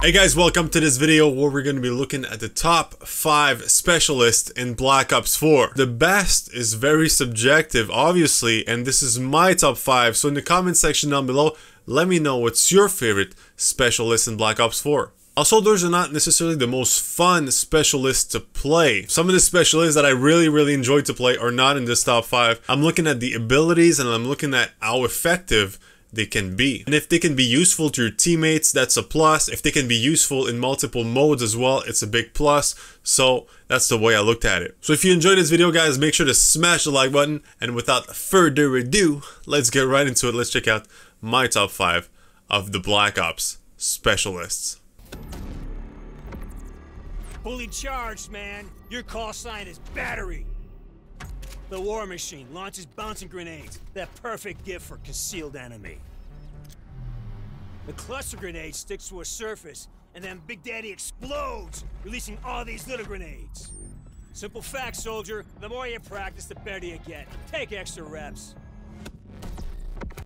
Hey guys, welcome to this video where we're going to be looking at the top 5 specialists in Black Ops 4. The best is very subjective, obviously, and this is my top 5, so in the comment section down below, let me know what's your favorite specialist in Black Ops 4. Also, those are not necessarily the most fun specialists to play. Some of the specialists that I really enjoy to play are not in this top 5. I'm looking at the abilities and I'm looking at how effective they can be. And if they can be useful to your teammates, that's a plus. If they can be useful in multiple modes as well, it's a big plus. So that's the way I looked at it. So if you enjoyed this video, guys, make sure to smash the like button. And without further ado, let's get right into it. Let's check out my top 5 of the Black Ops specialists. Fully charged, man. Your call sign is Battery. The War Machine launches bouncing grenades. That perfect gift for concealed enemy. The cluster grenade sticks to a surface, and then Big Daddy explodes, releasing all these little grenades. Simple fact, soldier. The more you practice, the better you get. Take extra reps.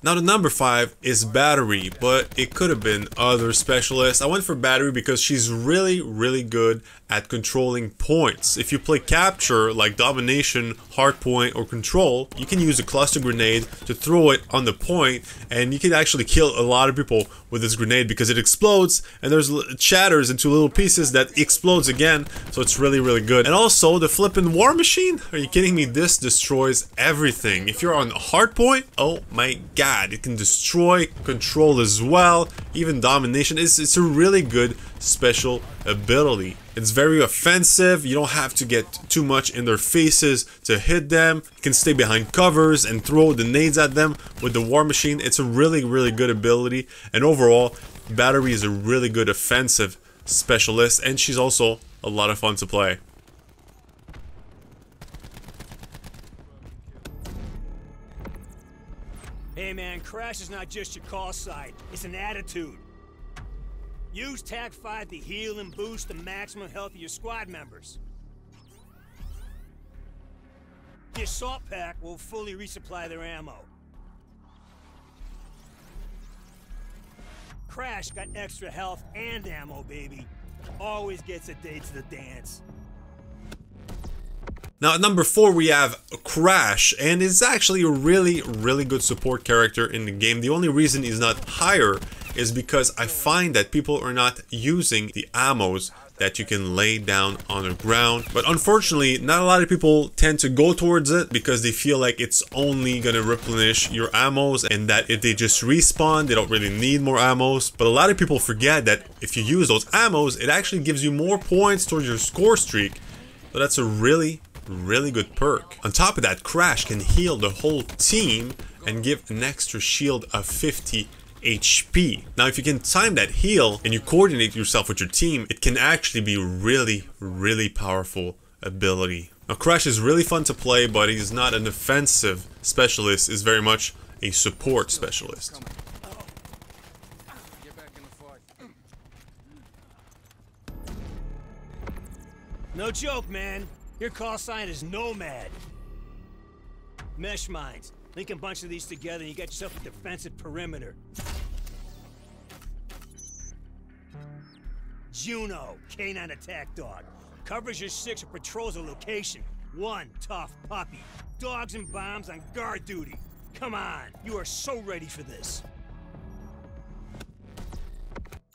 Now the number 5 is Battery, but it could have been other specialists. I went for Battery because she's really good at controlling points. If you play capture like domination, hardpoint, or control, you can use a cluster grenade to throw it on the point, and you can actually kill a lot of people with this grenade because it explodes and it shatters into little pieces that explodes again. So it's really good. And also the flippin' War Machine, are you kidding me? This destroys everything. If you're on hardpoint, oh my god, it can destroy control as well, even domination. It's a really good special ability. It's very offensive. You don't have to get too much in their faces to hit them. You can stay behind covers and throw the nades at them with the War Machine. It's a really good ability, and overall Battery is a really good offensive specialist, and she's also a lot of fun to play. Hey man, Crash is not just your call sign, it's an attitude. Use Tag 5 to heal and boost the maximum health of your squad members. The assault pack will fully resupply their ammo. Crash got extra health and ammo, baby. Always gets a day to the dance. Now at number 4 we have Crash, and is actually a really good support character in the game. The only reason he's not higher is because I find that people are not using the ammos that you can lay down on the ground. But unfortunately, not a lot of people tend to go towards it because they feel like it's only gonna replenish your ammos, and that if they just respawn, they don't really need more ammos. But a lot of people forget that if you use those ammos, it actually gives you more points towards your score streak. So that's a really good perk. On top of that, Crash can heal the whole team and give an extra shield of 50 HP. Now if you can time that heal and you coordinate yourself with your team, it can actually be really powerful ability. Now Crash is really fun to play, but he's not an offensive specialist, he's very much a support specialist. No joke, man. Your call sign is Nomad. Mesh mines. Link a bunch of these together and you get yourself a defensive perimeter. Juno, canine attack dog. Covers your 6 or patrols a location. One tough puppy. Dogs and bombs on guard duty. Come on, you are so ready for this.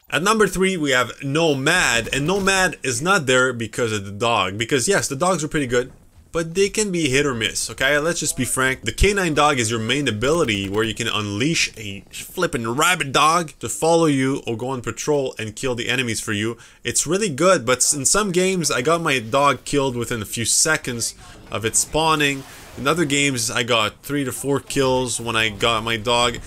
At number 3 we have Nomad, and Nomad is not there because of the dog. Because yes, the dogs are pretty good, but they can be hit or miss, okay? Let's just be frank. The canine dog is your main ability where you can unleash a flippin' rabid dog to follow you or go on patrol and kill the enemies for you. It's really good, but in some games I got my dog killed within a few seconds of it spawning. In other games I got 3 to 4 kills when I got my dog.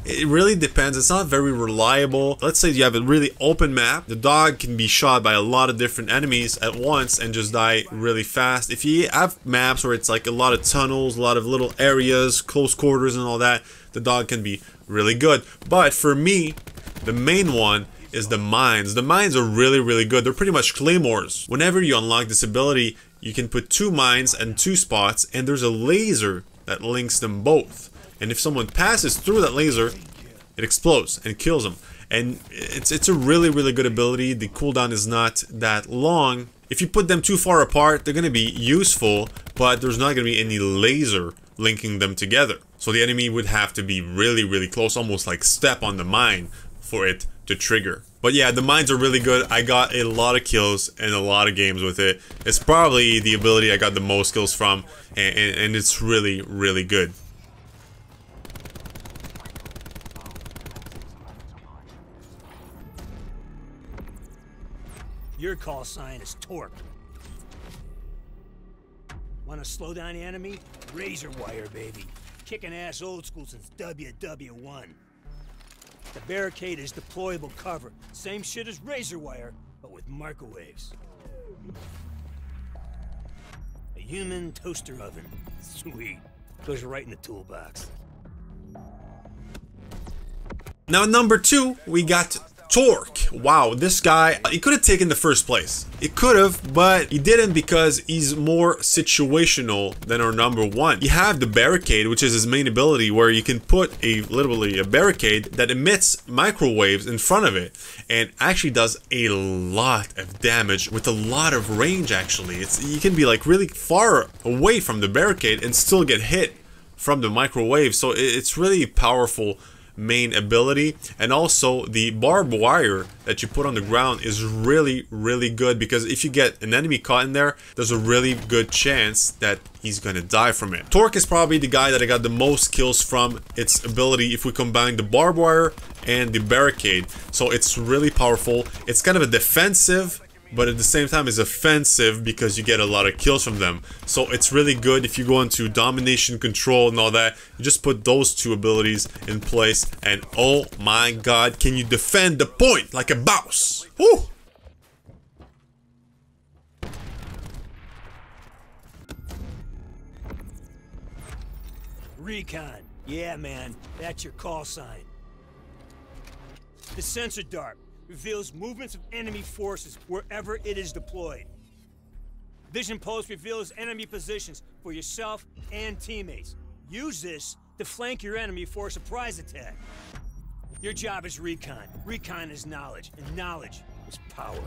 It really depends. It's not very reliable. Let's say you have a really open map. The dog can be shot by a lot of different enemies at once and just die really fast. If you have maps where it's like a lot of tunnels, a lot of little areas, close quarters and all that, the dog can be really good. But for me, the main one is the mines. The mines are really good. They're pretty much claymores. Whenever you unlock this ability, you can put 2 mines and 2 spots, and there's a laser that links them both. And if someone passes through that laser, it explodes and kills them. and it's a really good ability. The cooldown is not that long. If you put them too far apart, they're going to be useful, but there's not going to be any laser linking them together. So the enemy would have to be really close, almost like step on the mine for it to trigger. But yeah, the mines are really good. I got a lot of kills and a lot of games with it. It's probably the ability I got the most kills from, and it's really good. Your call sign is torque. Want to slow down the enemy? Razor wire, baby. Kicking ass old school since WW1. The barricade is deployable cover. Same shit as razor wire, but with microwaves. A human toaster oven. Sweet. Goes right in the toolbox. Now, number 2, we got Torque. Wow, this guy, he could have taken the first place. He could have, but he didn't because he's more situational than our number 1. You have the barricade, which is his main ability, where you can put literally a barricade that emits microwaves in front of it, and actually does a lot of damage with a lot of range. Actually, you can be like really far away from the barricade and still get hit from the microwave. So it's really powerful main ability. And also the barbed wire that you put on the ground is really good, because if you get an enemy caught in there, there's a really good chance that he's gonna die from it. Torque is probably the guy that I got the most kills from its ability if we combine the barbed wire and the barricade. So it's really powerful. It's kind of a defensive, but at the same time is offensive because you get a lot of kills from them. So it's really good if you go into domination, control and all that. You just put those two abilities in place and oh my god, can you defend the point like a boss? Woo! Recon. Yeah, man. That's your call sign. The sensor dart reveals movements of enemy forces wherever it is deployed. Vision Pulse reveals enemy positions for yourself and teammates. Use this to flank your enemy for a surprise attack. Your job is Recon. Recon is knowledge, and knowledge is power.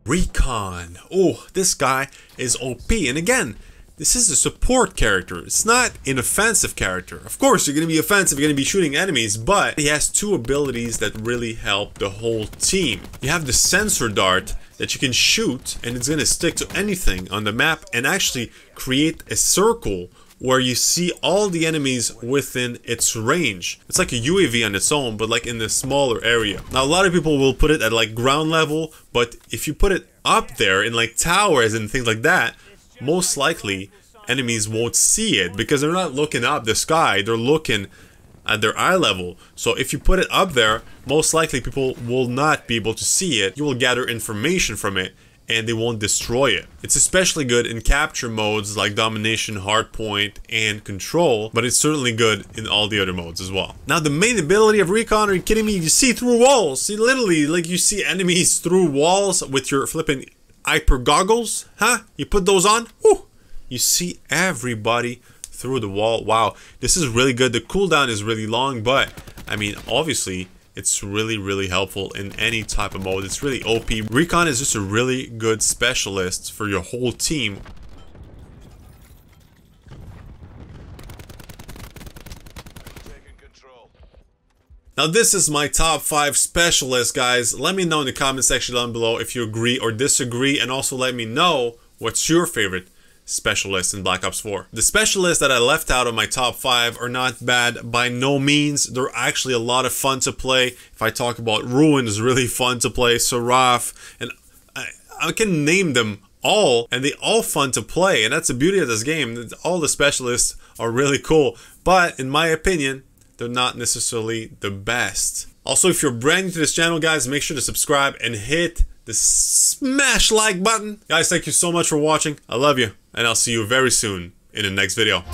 Recon. Oh, this guy is OP. And again, this is a support character. It's not an offensive character. Of course, you're going to be offensive, you're going to be shooting enemies, but he has two abilities that really help the whole team. You have the sensor dart that you can shoot, and it's going to stick to anything on the map and actually create a circle where you see all the enemies within its range. It's like a UAV on its own, but like in a smaller area. Now, a lot of people will put it at like ground level, but if you put it up there in like towers and things like that, most likely enemies won't see it because they're not looking up the sky, they're looking at their eye level. So if you put it up there, most likely people will not be able to see it. You will gather information from it and they won't destroy it. It's especially good in capture modes like domination, hardpoint, and control, but it's certainly good in all the other modes as well. Now, the main ability of Recon, are you kidding me? You see through walls. See, literally, like you see enemies through walls with your flipping hyper goggles, huh? You put those on, whoo, you see everybody through the wall. Wow, this is really good. The cooldown is really long, but I mean, obviously, it's really helpful in any type of mode. It's really OP. Recon is just a really good specialist for your whole team. Now, this is my top 5 specialists, guys. Let me know in the comment section down below if you agree or disagree, and also let me know what's your favorite specialist in Black Ops 4. The specialists that I left out of my top 5 are not bad by no means. They're actually a lot of fun to play. If I talk about Ruin, is really fun to play. Seraph, and I can name them all, and they all fun to play. And that's the beauty of this game. All the specialists are really cool, but in my opinion, they're not necessarily the best. Also, if you're brand new to this channel, guys, make sure to subscribe and hit the smash like button. Guys, thank you so much for watching. I love you, and I'll see you very soon in the next video.